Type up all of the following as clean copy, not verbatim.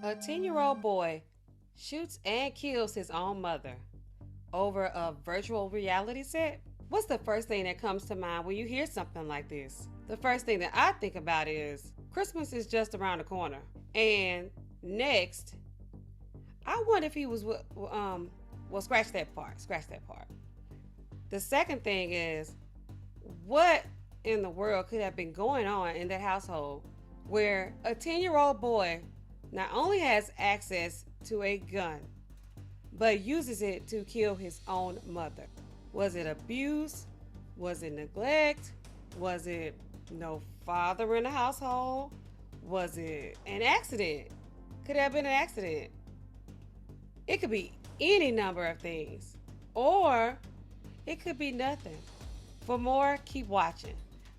A 10-year-old boy shoots and kills his own mother over a virtual reality set. What's the first thing that comes to mind when you hear something like this? The first thing that I think about is Christmas is just around the corner. And next, I wonder if he was, scratch that part. Scratch that part. The second thing is, what in the world could have been going on in that household where a 10-year-old boy not only has access to a gun, but uses it to kill his own mother? Was it abuse? Was it neglect? Was it no father in the household? Was it an accident? Could have been an accident. It could be any number of things, or it could be nothing. For more, keep watching.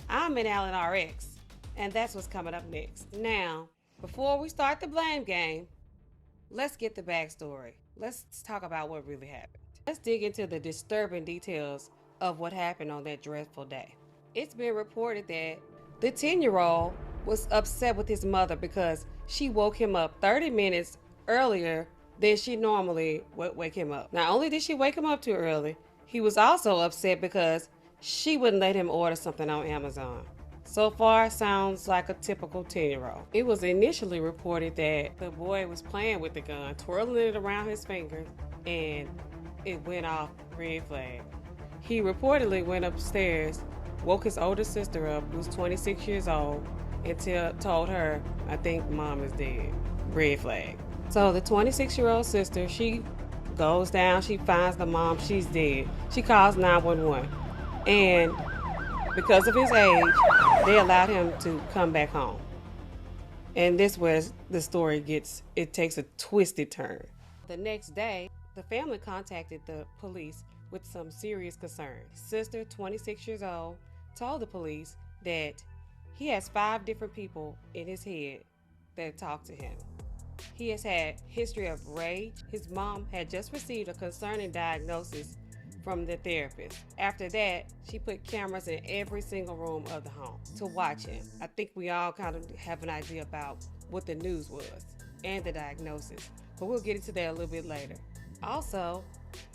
I'm in Allen RX, and that's what's coming up next. Now, before we start the blame game, let's get the backstory. Let's talk about what really happened. Let's dig into the disturbing details of what happened on that dreadful day. It's been reported that the 10-year-old was upset with his mother because she woke him up 30 minutes earlier than she normally would wake him up. Not only did she wake him up too early, he was also upset because she wouldn't let him order something on Amazon. So far, sounds like a typical 10-year-old. It was initially reported that the boy was playing with the gun, twirling it around his fingers, and it went off red flag. He reportedly went upstairs, woke his older sister up, who's 26 years old, and told her, "I think mom is dead." Red flag. So the 26-year-old sister, she goes down, she finds the mom, she's dead. She calls 911. And because of his age, they allowed him to come back home. And this was the story takes a twisted turn. The next day, the family contacted the police with some serious concern. His sister, 26 years old, told the police that he has 5 different people in his head that talk to him. He has had history of rage. His mom had just received a concerning diagnosis from the therapist. After that, she put cameras in every single room of the home to watch him. I think we all kind of have an idea about what the news was and the diagnosis, but we'll get into that a little bit later. Also,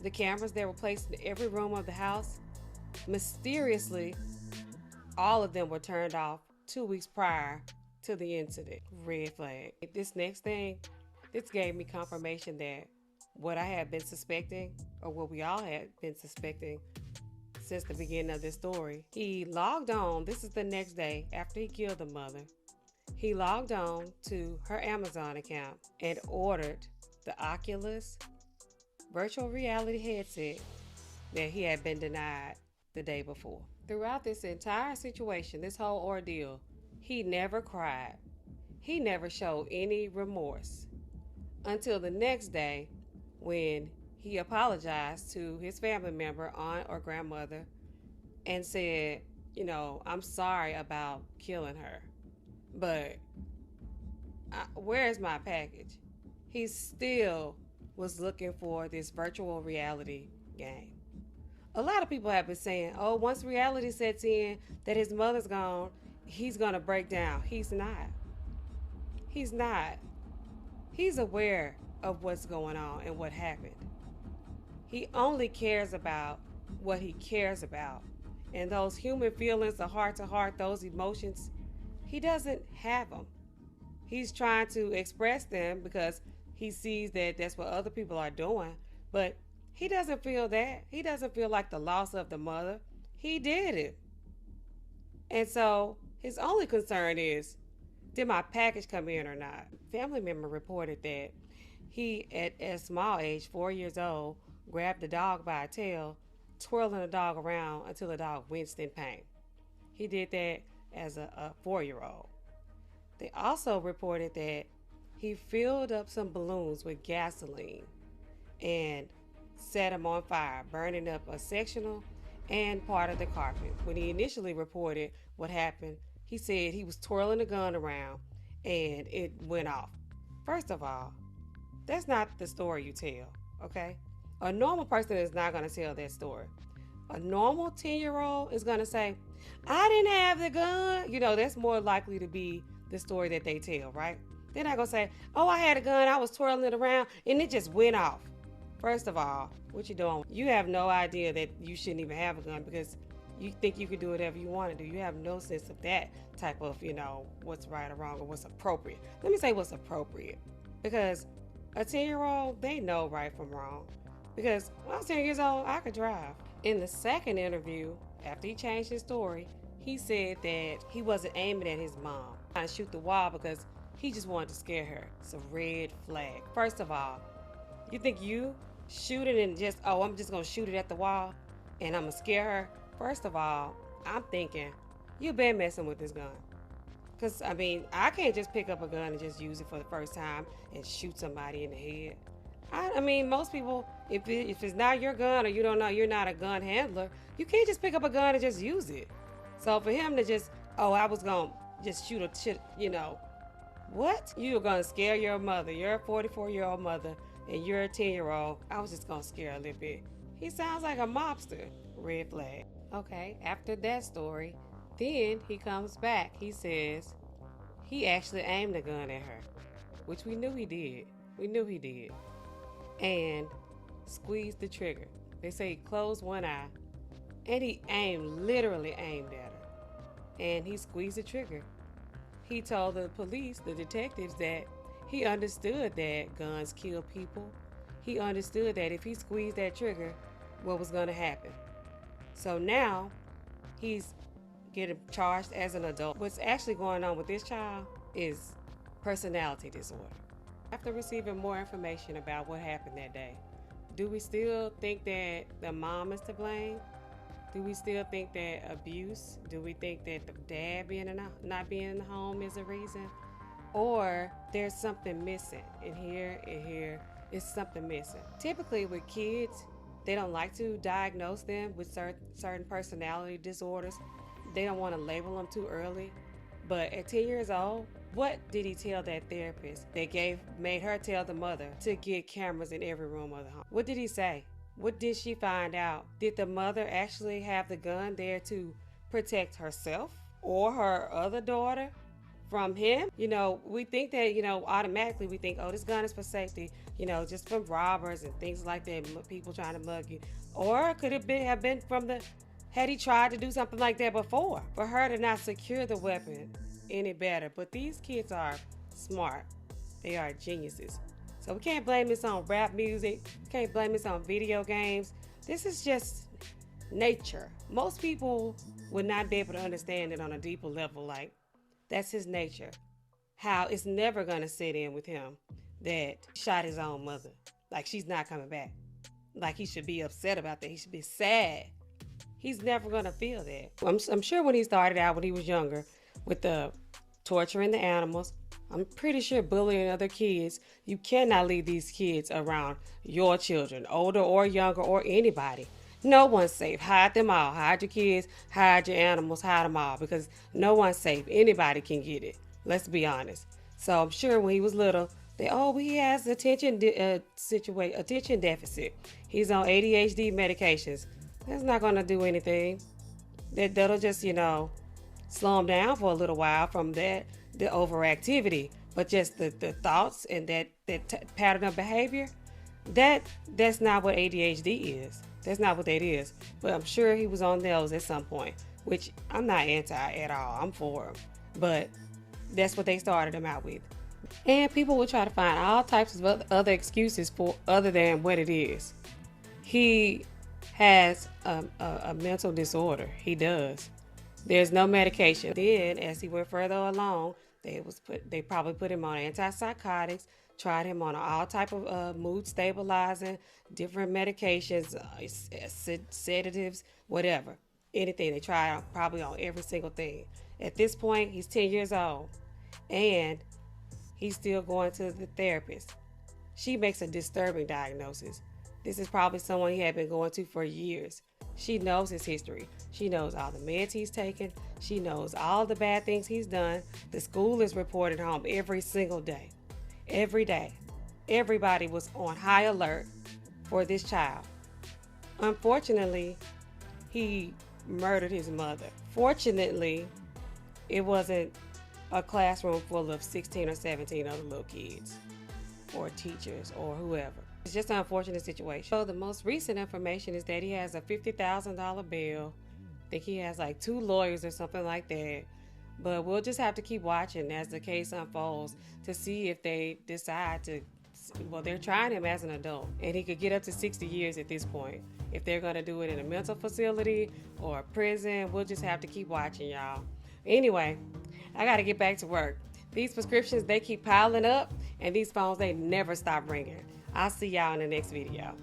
the cameras that were placed in every room of the house, mysteriously, all of them were turned off 2 weeks prior to the incident. Red flag. This next thing, this gave me confirmation that what I had been suspecting, or what we all had been suspecting since the beginning of this story. He logged on, this is the next day after he killed the mother, he logged on to her Amazon account and ordered the Oculus virtual reality headset that he had been denied the day before. Throughout this entire situation, this whole ordeal, he never cried. He never showed any remorse until the next day when he apologized to his family member, aunt or grandmother, and said, "I'm sorry about killing her, but where's my package?" He still was looking for this virtual reality game. A lot of people have been saying, "Oh, once reality sets in that his mother's gone, he's gonna break down." He's not. He's not. He's aware of what's going on and what happened. He only cares about what he cares about. And those human feelings, the heart to heart, those emotions, he doesn't have them. He's trying to express them because he sees that that's what other people are doing. But he doesn't feel that. He doesn't feel like the loss of the mother. He did it. And so his only concern is, did my package come in or not? Family member reported that he, at a small age, 4 years old, grabbed the dog by a tail, twirling the dog around until the dog winced in pain. He did that as a 4-year-old. They also reported that he filled up some balloons with gasoline and set them on fire, burning up a sectional and part of the carpet. When he initially reported what happened, he said he was twirling the gun around and it went off. First of all, that's not the story you tell, okay? A normal person is not going to tell that story. A normal 10-year-old is going to say, "I didn't have the gun." That's more likely to be the story that they tell, right? They're not gonna say, oh, I had a gun, I was twirling it around, and it just went off. First of all, what you doing? You have no idea that you shouldn't even have a gun because you think you can do whatever you want to do. You have no sense of that type of, what's right or wrong or what's appropriate. Let me say what's appropriate. Because a 10-year-old, they know right from wrong. Because when I was 10 years old, I could drive. In the second interview, after he changed his story, he said that he wasn't aiming at his mom, trying to shoot the wall because he just wanted to scare her. It's a red flag. First of all, you think you shoot it and just, oh, I'm just going to shoot it at the wall and I'm going to scare her? First of all, I'm thinking, you've been messing with this gun. Because, I can't just pick up a gun and just use it for the first time and shoot somebody in the head. Most people, if it's not your gun or you don't know, you're not a gun handler, you can't just pick up a gun and just use it. So for him to just, oh, I was going to just shoot a shit, what? You're going to scare your mother. You're a 44-year-old mother and you're a 10-year-old. I was just going to scare a little bit. He sounds like a mobster. Red flag. Okay, after that story, then he comes back. He says he actually aimed a gun at her, which we knew he did. We knew he did. And squeezed the trigger. They say he closed one eye and he literally aimed at her. And he squeezed the trigger. He told the police, the detectives, that he understood that guns kill people. He understood that if he squeezed that trigger, what was going to happen. So now he's getting charged as an adult. What's actually going on with this child is personality disorder. After receiving more information about what happened that day, do we still think that the mom is to blame? Do we still think that abuse? Do we think that the dad not being in the home is a reason? Or there's something missing in here is something missing. Typically with kids, they don't like to diagnose them with certain personality disorders. They don't want to label them too early. But at 10 years old, what did he tell that therapist that made her tell the mother to get cameras in every room of the home? What did he say? What did she find out? Did the mother actually have the gun there to protect herself or her other daughter from him? We think that, automatically we think, oh, this gun is for safety, just from robbers and things like that, people trying to mug you. Or could it have been had he tried to do something like that before? For her to not secure the weapon any better. But these kids are smart. They are geniuses. So we can't blame this on rap music. Can't blame this on video games. This is just nature. Most people would not be able to understand it on a deeper level. Like, that's his nature. How it's never going to sit in with him that he shot his own mother. Like, she's not coming back. Like, he should be upset about that. He should be sad. He's never going to feel that. I'm sure when he started out, when he was younger, with the torturing the animals, I'm pretty sure bullying other kids, you cannot leave these kids around your children, older or younger or anybody. No one's safe. Hide them all. Hide your kids, hide your animals, hide them all, because no one's safe. Anybody can get it. Let's be honest. So I'm sure when he was little, he has attention deficit. He's on ADHD medications. That's not going to do anything. That'll just, slow him down for a little while from the overactivity. But just the thoughts and that pattern of behavior, that's not what ADHD is. That's not what that is. But I'm sure he was on those at some point, which I'm not anti at all. I'm for him. But that's what they started him out with. And people will try to find all types of other excuses for other than what it is. He has a mental disorder. He does. There's no medication. Then, as he went further along, they probably put him on antipsychotics, tried him on all type of mood stabilizing, different medications, sedatives, whatever. Anything. They tried probably on every single thing. At this point, he's 10 years old, and he's still going to the therapist. She makes a disturbing diagnosis. This is probably someone he had been going to for years. She knows his history. She knows all the meds he's taken. She knows all the bad things he's done. The school is reported home every single day. Every day. Everybody was on high alert for this child. Unfortunately, he murdered his mother. Fortunately, it wasn't a classroom full of 16 or 17 other little kids or teachers or whoever. It's just an unfortunate situation. So the most recent information is that he has a $50,000 bill. I think he has like 2 lawyers or something like that. But we'll just have to keep watching as the case unfolds to see if they decide to, well, they're trying him as an adult, and he could get up to 60 years at this point. If they're going to do it in a mental facility or a prison, we'll just have to keep watching, y'all. Anyway, I got to get back to work. These prescriptions, they keep piling up, and these phones, they never stop ringing. I'll see y'all in the next video.